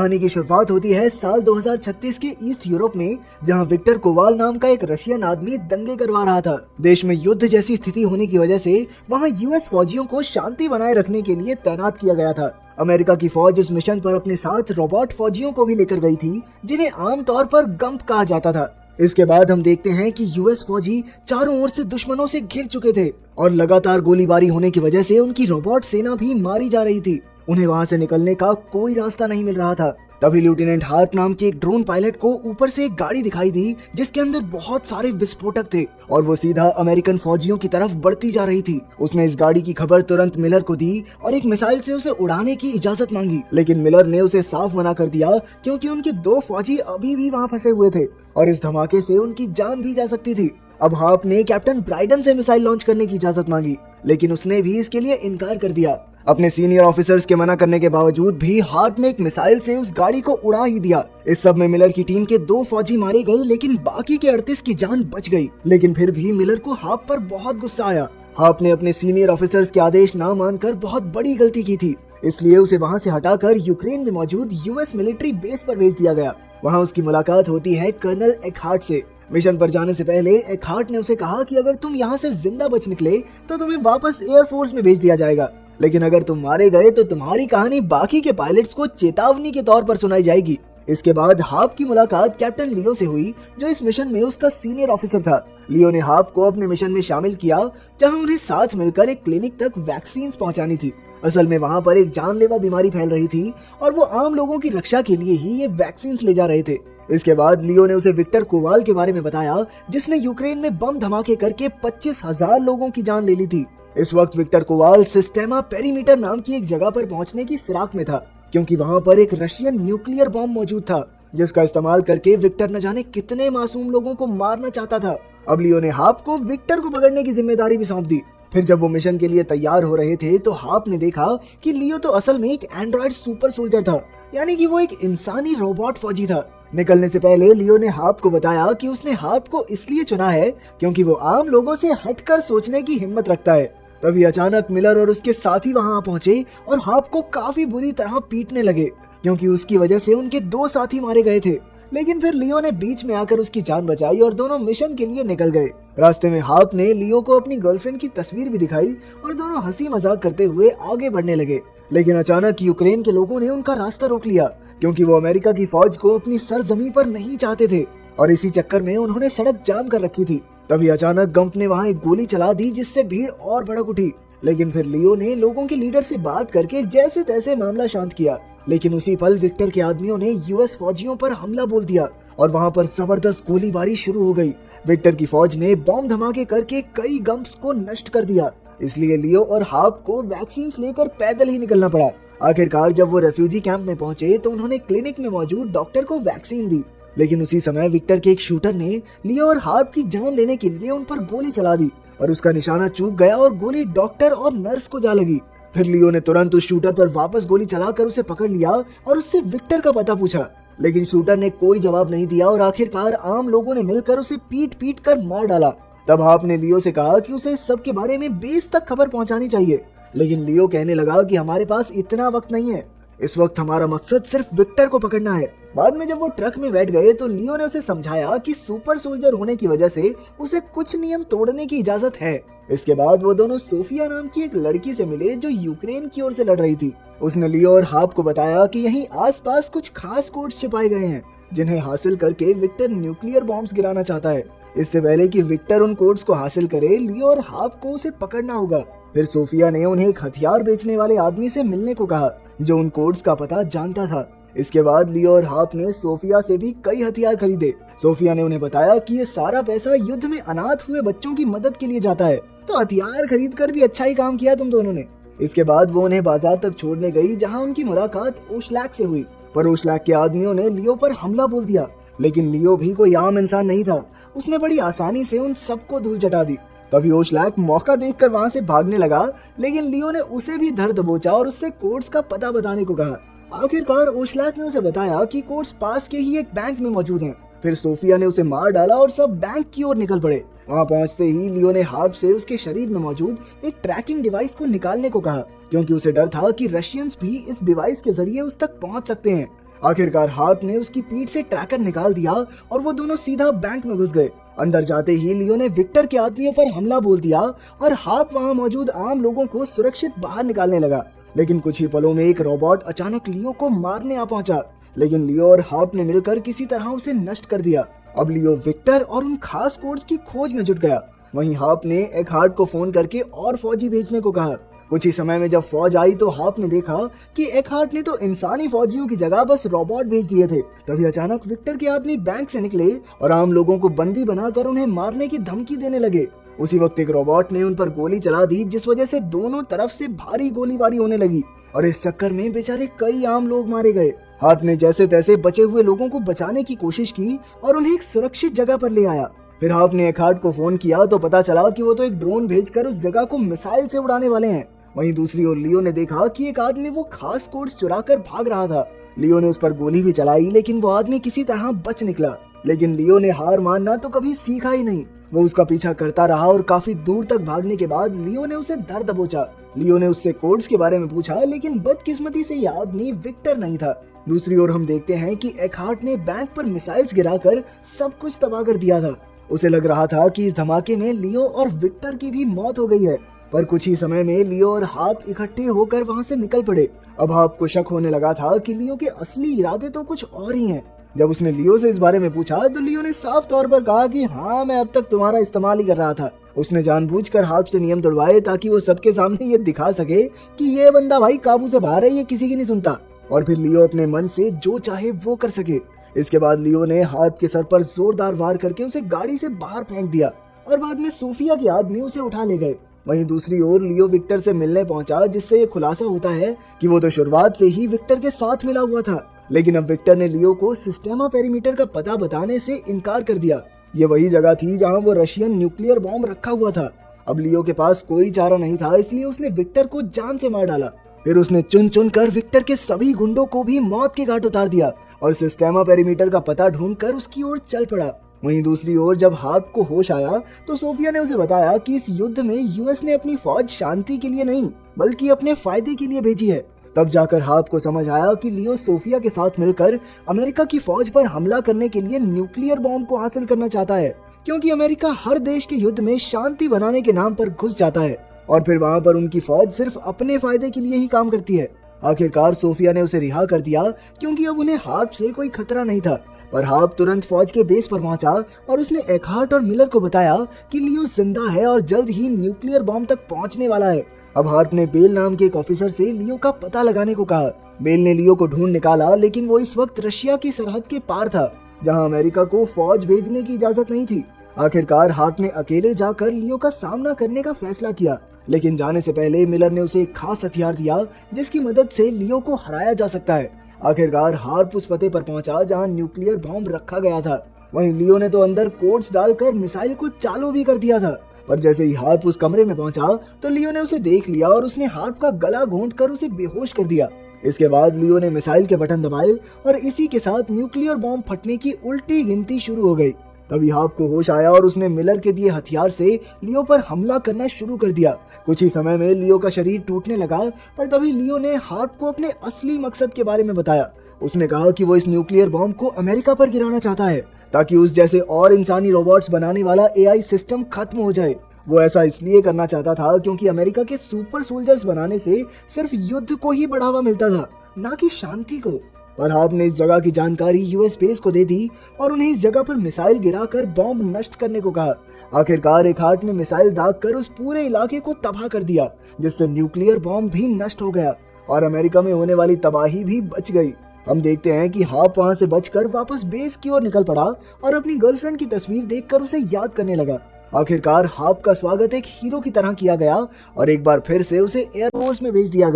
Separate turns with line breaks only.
कहानी की शुरुआत होती है साल 2036 के ईस्ट यूरोप में, जहां विक्टर कोवाल नाम का एक रशियन आदमी दंगे करवा रहा था। देश में युद्ध जैसी स्थिति होने की वजह से वहां यूएस फौजियों को शांति बनाए रखने के लिए तैनात किया गया था। अमेरिका की फौज इस मिशन पर अपने साथ रोबोट फौजियों को भी लेकर गई थी, जिन्हें आमतौर पर गंप कहा जाता था। इसके बाद हम देखते हैं कि यूएस फौजी चारों ओर से दुश्मनों से घिर चुके थे और लगातार गोलीबारी होने की वजह से उनकी रोबोट सेना भी मारी जा रही थी। उन्हें वहां से निकलने का कोई रास्ता नहीं मिल रहा था। तभी लेफ्टिनेंट हार्ट नाम के एक ड्रोन पायलट को ऊपर से एक गाड़ी दिखाई दी, जिसके अंदर बहुत सारे विस्फोटक थे और वो सीधा अमेरिकन फौजियों की तरफ बढ़ती जा रही थी। उसने इस गाड़ी की खबर तुरंत मिलर को दी और एक मिसाइल से उसे उड़ाने की इजाजत मांगी, लेकिन मिलर ने उसे साफ मना कर दिया, क्योंकि उनके 2 फौजी अभी भी वहाँ फंसे हुए थे और इस धमाके से उनकी जान भी जा सकती थी। अब हार्प ने कैप्टन ब्राइडन से मिसाइल लॉन्च करने की इजाजत मांगी, लेकिन उसने भी इसके लिए इनकार कर दिया। अपने सीनियर ऑफिसर्स के मना करने के बावजूद भी हार्प ने एक मिसाइल से उस गाड़ी को उड़ा ही दिया। इस सब में मिलर की टीम के 2 फौजी मारे गए, लेकिन बाकी के 38 की जान बच गई। लेकिन फिर भी मिलर को हार्प पर बहुत गुस्सा आया। हार्प ने अपने सीनियर ऑफिसर्स के आदेश ना मानकर बहुत बड़ी गलती की थी, इसलिए उसे वहाँ से हटाकर यूक्रेन में मौजूद यूएस मिलिट्री बेस पर भेज दिया गया। वहाँ उसकी मुलाकात होती है कर्नल एकहार्ट से। मिशन पर जाने से पहले एकहार्ट ने उसे कहा कि अगर तुम यहाँ से जिंदा बच निकले तो तुम्हें वापस एयरफोर्स में भेज दिया जाएगा, लेकिन अगर तुम मारे गए तो तुम्हारी कहानी बाकी के पायलट्स को चेतावनी के तौर पर सुनाई जाएगी। इसके बाद हार्प की मुलाकात कैप्टन लियो से हुई, जो इस मिशन में उसका सीनियर ऑफिसर था। लियो ने हार्प को अपने मिशन में शामिल किया, जहां उन्हें साथ मिलकर एक क्लिनिक तक वैक्सीन पहुंचानी थी। असल में वहां पर एक जानलेवा बीमारी फैल रही थी और वो आम लोगों की रक्षा के लिए ही ये वैक्सीन ले जा रहे थे। इसके बाद लियो ने उसे विक्टर कोवाल के बारे में बताया, जिसने यूक्रेन में बम धमाके करके 25,000 लोगों की जान ले ली थी। इस वक्त विक्टर कोवाल सिस्टेमा पेरीमीटर नाम की एक जगह पर पहुंचने की फिराक में था, क्योंकि वहां पर एक रशियन न्यूक्लियर बम मौजूद था, जिसका इस्तेमाल करके विक्टर न जाने कितने मासूम लोगों को मारना चाहता था। अब लियो ने हार्प को विक्टर को पकड़ने की जिम्मेदारी भी सौंप दी। फिर जब वो मिशन के लिए तैयार हो रहे थे तो हार्प ने देखा कि लियो तो असल में एक एंड्रॉइड सुपर सोल्जर था, यानी कि वो एक इंसानी रोबोट फौजी था। निकलने से पहले लियो ने हार्प को बताया कि उसने हार्प को इसलिए चुना है क्योंकि वो आम लोगों से हटकर सोचने की हिम्मत रखता है। तभी अचानक मिलर और उसके साथी वहां पहुंचे और हार्प को काफी बुरी तरह पीटने लगे, क्योंकि उसकी वजह से उनके 2 साथी मारे गए थे। लेकिन फिर लियो ने बीच में आकर उसकी जान बचाई और दोनों मिशन के लिए निकल गए। रास्ते में हार्प ने लियो को अपनी गर्लफ्रेंड की तस्वीर भी दिखाई और दोनों हंसी मजाक करते हुए आगे बढ़ने लगे। लेकिन अचानक यूक्रेन के लोगों ने उनका रास्ता रोक लिया, क्योंकि वो अमेरिका की फौज को अपनी सरजमी पर नहीं चाहते थे और इसी चक्कर में उन्होंने सड़क जाम कर रखी थी। तभी अचानक गंप ने वहाँ एक गोली चला दी, जिससे भीड़ और भड़क उठी। लेकिन फिर लियो ने लोगों के लीडर से बात करके जैसे तैसे मामला शांत किया। लेकिन उसी पल विक्टर के आदमियों ने यूएस फौजियों पर हमला बोल दिया और वहाँ पर जबरदस्त गोलीबारी शुरू हो गई। विक्टर की फौज ने बम धमाके करके कई गंप्स को नष्ट कर दिया, इसलिए लियो और हार्प को वैक्सीन लेकर पैदल ही निकलना पड़ा। आखिरकार जब वो रेफ्यूजी कैंप में पहुंचे तो उन्होंने क्लिनिक में मौजूद डॉक्टर को वैक्सीन दी, लेकिन उसी समय विक्टर के एक शूटर ने लियो और हार्प की जान लेने के लिए उन पर गोली चला दी और उसका निशाना चूक गया और गोली डॉक्टर और नर्स को जा लगी। फिर लियो ने तुरंत उस शूटर पर वापस गोली चलाकर उसे पकड़ लिया और उससे विक्टर का पता पूछा, लेकिन शूटर ने कोई जवाब नहीं दिया और आखिरकार आम लोगों ने मिलकर उसे पीट पीट कर मार डाला। तब हार्प ने लियो से कहा कि उसे इस सब के बारे में बेस तक खबर पहुंचानी चाहिए, लेकिन लियो कहने लगा कि हमारे पास इतना वक्त नहीं है, इस वक्त हमारा मकसद सिर्फ विक्टर को पकड़ना है। बाद में जब वो ट्रक में बैठ गए तो लियो ने उसे समझाया कि सुपर सोल्जर होने की वजह से उसे कुछ नियम तोड़ने की इजाजत है। इसके बाद वो दोनों सोफिया नाम की एक लड़की से मिले, जो यूक्रेन की ओर से लड़ रही थी। उसने लियो और हार्प को बताया कि यहीं आसपास कुछ खास कोड्स छिपाए गए हैं, जिन्हें हासिल करके विक्टर न्यूक्लियर बॉम्ब्स गिराना चाहता है। इससे पहले कि विक्टर उन कोड्स को हासिल करे, लियो और हार्प को उसे पकड़ना होगा। फिर सोफिया ने उन्हें एक हथियार बेचने वाले आदमी से मिलने को कहा, जो उन कोड्स का पता जानता था। इसके बाद लियो और हार्प ने सोफिया से भी कई हथियार खरीदे। सोफिया ने उन्हें बताया कि ये सारा पैसा युद्ध में अनाथ हुए बच्चों की मदद के लिए जाता है, तो हथियार खरीद कर भी अच्छा ही काम किया तुम दोनों ने। इसके बाद वो उन्हें बाजार तक छोड़ने गई, जहाँ उनकी मुलाकात ओशलैक से हुई। पर ओशलैक के आदमियों ने लियो पर हमला बोल दिया, लेकिन लियो भी कोई आम इंसान नहीं था। उसने बड़ी आसानी से उन सबको धूल चटा दी। तभी ओशलैक मौका देखकर वहाँ से भागने लगा, लेकिन लियो ने उसे भी धर दबोचा और उससे कोड्स का पता बताने को कहा। आखिरकार ओशलैक ने उसे बताया कि कोड्स पास के ही एक बैंक में मौजूद हैं। फिर सोफिया ने उसे मार डाला और सब बैंक की ओर निकल पड़े। वहाँ पहुँचते ही लियो ने हार्प से उसके शरीर में मौजूद एक ट्रैकिंग डिवाइस को निकालने को कहा, क्योंकि उसे डर था कि रशियंस भी इस डिवाइस के जरिए उस तक पहुँच सकते हैं। आखिरकार हार्प ने उसकी पीठ से ट्रैकर निकाल दिया और वो दोनों सीधा बैंक में घुस गए। अंदर जाते ही लियो ने विक्टर के आदमियों पर हमला बोल दिया और हार्प वहाँ मौजूद आम लोगों को सुरक्षित बाहर निकालने लगा। लेकिन कुछ ही पलों में एक रोबोट अचानक लियो को मारने आ पहुंचा, लेकिन लियो और हार्प ने मिलकर किसी तरह उसे नष्ट कर दिया। अब लियो विक्टर और उन खास कोड्स की खोज में जुट गया। वहीं हार्प ने एकहार्ट को फोन करके और फौजी भेजने को कहा। कुछ ही समय में जब फौज आई तो हार्प ने देखा कि एकहार्ट ने तो इंसानी फौजियों की जगह बस रोबोट भेज दिए थे। तभी अचानक विक्टर के आदमी बैंक से निकले और आम लोगों को बंदी बनाकर उन्हें मारने की धमकी देने लगे। उसी वक्त एक रोबोट ने उन पर गोली चला दी, जिस वजह से दोनों तरफ से भारी गोलीबारी होने लगी और इस चक्कर में बेचारे कई आम लोग मारे गए। हार्प ने जैसे तैसे बचे हुए लोगों को बचाने की कोशिश की और उन्हें एक सुरक्षित जगह पर ले आया। फिर हार्प ने एकहार्ट को फोन किया तो पता चला कि वो तो एक ड्रोन भेजकर उस जगह को मिसाइल से उड़ाने वाले हैं। वहीं दूसरी ओर लियो ने देखा कि एक आदमी वो खास कोड्स चुरा कर भाग रहा था। लियो ने उस पर गोली भी चलाई, लेकिन वो आदमी किसी तरह बच निकला। लेकिन लियो ने हार मानना तो कभी सीखा ही नहीं। वो उसका पीछा करता रहा और काफी दूर तक भागने के बाद लियो ने उसे धर दबोचा। लियो ने उससे कोड्स के बारे में पूछा, लेकिन बदकिस्मती से ये आदमी विक्टर नहीं था। दूसरी ओर हम देखते हैं कि एकहार्ट ने बैंक पर मिसाइल्स गिराकर सब कुछ तबाह कर दिया था। उसे लग रहा था कि इस धमाके में लियो और विक्टर की भी मौत हो गई है, पर कुछ ही समय में लियो और हार्प इकट्ठे होकर वहां से निकल पड़े। अब हार्प को शक होने लगा था कि लियो के असली इरादे तो कुछ और ही हैं। जब उसने लियो से इस बारे में पूछा तो लियो ने साफ तौर पर कहा कि हाँ, मैं अब तक तुम्हारा इस्तेमाल ही कर रहा था। उसने जानबूझकर हार्प से नियम तोड़वाए ताकि वो सबके सामने ये दिखा सके कि ये बंदा भाई काबू से बाहर है, ये किसी की नहीं सुनता, और फिर लियो अपने मन से जो चाहे वो कर सके। इसके बाद लियो ने हार्प के सर पर जोरदार वार करके उसे गाड़ी से बाहर फेंक दिया और बाद में सोफिया के आदमी उसे उठा ले गए। वहीं दूसरी ओर लियो विक्टर से मिलने पहुंचा, जिससे ये खुलासा होता है कि वो तो शुरुआत से ही विक्टर के साथ मिला हुआ था। लेकिन अब विक्टर ने लियो को सिस्टेमा पेरीमीटर का पता बताने से इनकार कर दिया। ये वही जगह थी जहां वो रशियन न्यूक्लियर बॉम्ब रखा हुआ था। अब लियो के पास कोई चारा नहीं था, इसलिए उसने विक्टर को जान से मार डाला। फिर उसने चुन चुन कर विक्टर के सभी गुंडों को भी मौत के घाट उतार दिया और सिस्टेमा पेरीमीटर का पता ढूंढकर उसकी ओर चल पड़ा। वहीं दूसरी ओर जब हार्प को होश आया तो सोफिया ने उसे बताया कि इस युद्ध में यूएस ने अपनी फौज शांति के लिए नहीं बल्कि अपने फायदे के लिए भेजी है। तब जाकर हार्प को समझ आया कि लियो सोफिया के साथ मिलकर अमेरिका की फौज पर हमला करने के लिए न्यूक्लियर बॉम्ब को हासिल करना चाहता है, क्योंकि अमेरिका हर देश के युद्ध में शांति बनाने के नाम पर घुस जाता है और फिर वहाँ पर उनकी फौज सिर्फ अपने फायदे के लिए ही काम करती है। आखिरकार सोफिया ने उसे रिहा कर दिया, क्योंकि अब उन्हें हार्प से कोई खतरा नहीं था। पर हार्प तुरंत फौज के बेस पर पहुंचा और उसने एकहार्ट और मिलर को बताया कि लियो जिंदा है और जल्द ही न्यूक्लियर बॉम्ब तक पहुंचने वाला है। अब हार्प ने बेल नाम के एक ऑफिसर से लियो का पता लगाने को कहा। बेल ने लियो को ढूंढ निकाला, लेकिन वो इस वक्त रशिया की सरहद के पार था, जहां अमेरिका को फौज भेजने की इजाजत नहीं थी। आखिरकार हार्प ने अकेले जाकर लियो का सामना करने का फैसला किया, लेकिन जाने से पहले मिलर ने उसे एक खास हथियार दिया जिसकी मदद से लियो को हराया जा सकता है। आखिरकार हार्प उस पते पर पहुंचा जहां न्यूक्लियर बॉम्ब रखा गया था। वहीं लियो ने तो अंदर कोड्स डालकर मिसाइल को चालू भी कर दिया था, पर जैसे ही हार्प उस कमरे में पहुंचा तो लियो ने उसे देख लिया और उसने हार्प का गला घोंटकर उसे बेहोश कर दिया। इसके बाद लियो ने मिसाइल के बटन दबाए और इसी के साथ न्यूक्लियर बॉम्ब फटने की उल्टी गिनती शुरू हो गई। तभी हार्प को होश आया और उसने मिलर के दिए हथियार से लियो पर हमला करना शुरू कर दिया। कुछ ही समय में लियो का शरीर टूटने लगा, पर तभी लियो ने हार्प को अपने असली मकसद के बारे में बताया। उसने कहा कि वो इस न्यूक्लियर बॉम्ब को अमेरिका पर गिराना चाहता है ताकि उस जैसे और इंसानी रोबोट्स बनाने वाला एआई सिस्टम खत्म हो जाए। वो ऐसा इसलिए करना चाहता था क्योंकि अमेरिका के सुपर सोल्जर्स बनाने से सिर्फ युद्ध को ही बढ़ावा मिलता था, ना कि शांति को। पर हार्प ने इस जगह की जानकारी यूएस बेस को दे दी और उन्हें इस जगह पर मिसाइल गिराकर बॉम्ब नष्ट करने को कहा। आखिरकार एकहार्ट ने मिसाइल दागकर उस पूरे इलाके को तबाह कर दिया, जिससे न्यूक्लियर बॉम्ब भी नष्ट हो गया और अमेरिका में होने वाली तबाही भी बच गई। हम देखते हैं कि हार्प वहां से बचकर वापस बेस की ओर निकल पड़ा और अपनी गर्लफ्रेंड की तस्वीर देखकर उसे याद करने लगा। आखिरकार हार्प का स्वागत एक हीरो की तरह किया गया और एक बार फिर से उसे एयरफोर्स में भेज दिया गया।